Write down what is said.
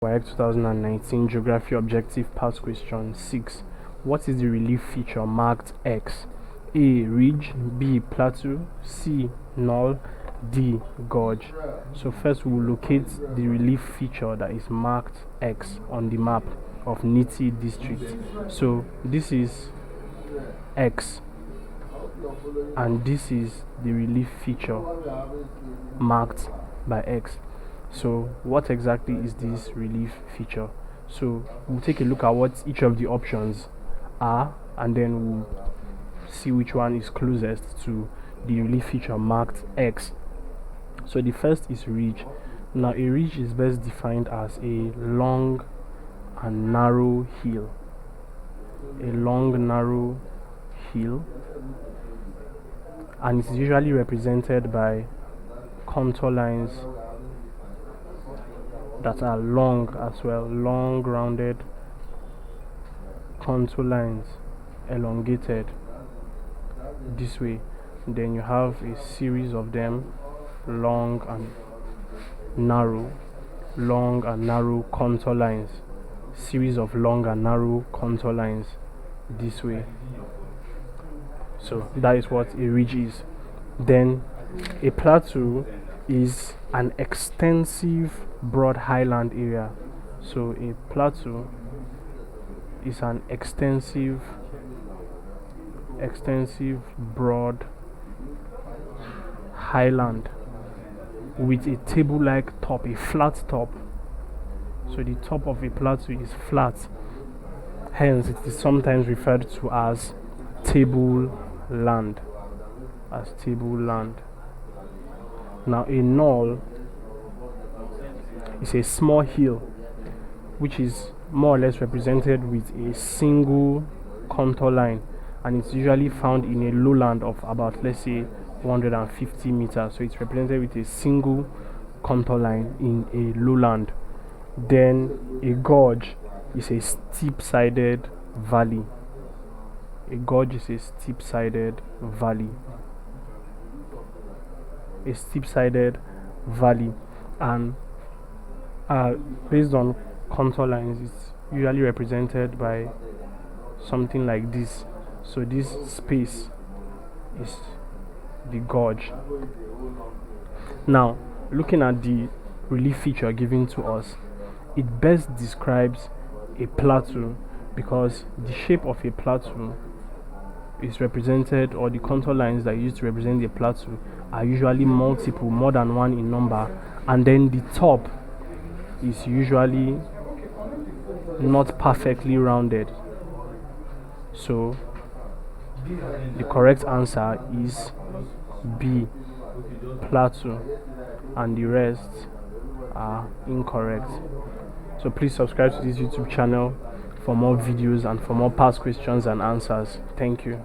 WAEC 2019 Geography Objective Past Question 6. What is the relief feature marked X? A. Ridge, B. Plateau, C. Knoll, D. Gorge. So first we will locate the relief feature that is marked X on the map of Niti district. So this is X and this is the relief feature marked by X. So what exactly is this relief feature? So we'll take a look at what each of the options are and then we'll see which one is closest to the relief feature marked X. So the first is ridge. Now a ridge is best defined as a long and narrow hill. A long narrow hill, and it's usually represented by contour lines that are long as well, long rounded contour lines, elongated this way. Then you have a series of them, long and narrow contour lines, series of long and narrow contour lines this way. So that is what a ridge is. Then a plateau is an extensive broad highland area. So a plateau is an extensive broad highland with a table-like top, a flat top. So the top of a plateau is flat, hence it is sometimes referred to as tableland. Now a knoll is a small hill which is more or less represented with a single contour line, and it's usually found in a lowland of about, let's say, 150 meters. So it's represented with a single contour line in a lowland. Then a gorge is a steep-sided valley. A gorge is a steep-sided valley. A steep-sided valley, and based on contour lines, it's usually represented by something like this. So this space is the gorge. Now, looking at the relief feature given to us, it best describes a plateau because the shape of a plateau is represented, or the contour lines that are used to represent the plateau are usually multiple, more than one in number, and then the top is usually not perfectly rounded. So the correct answer is B, plateau, and the rest are incorrect. So please subscribe to this YouTube channel for more videos and for more past questions and answers. Thank you.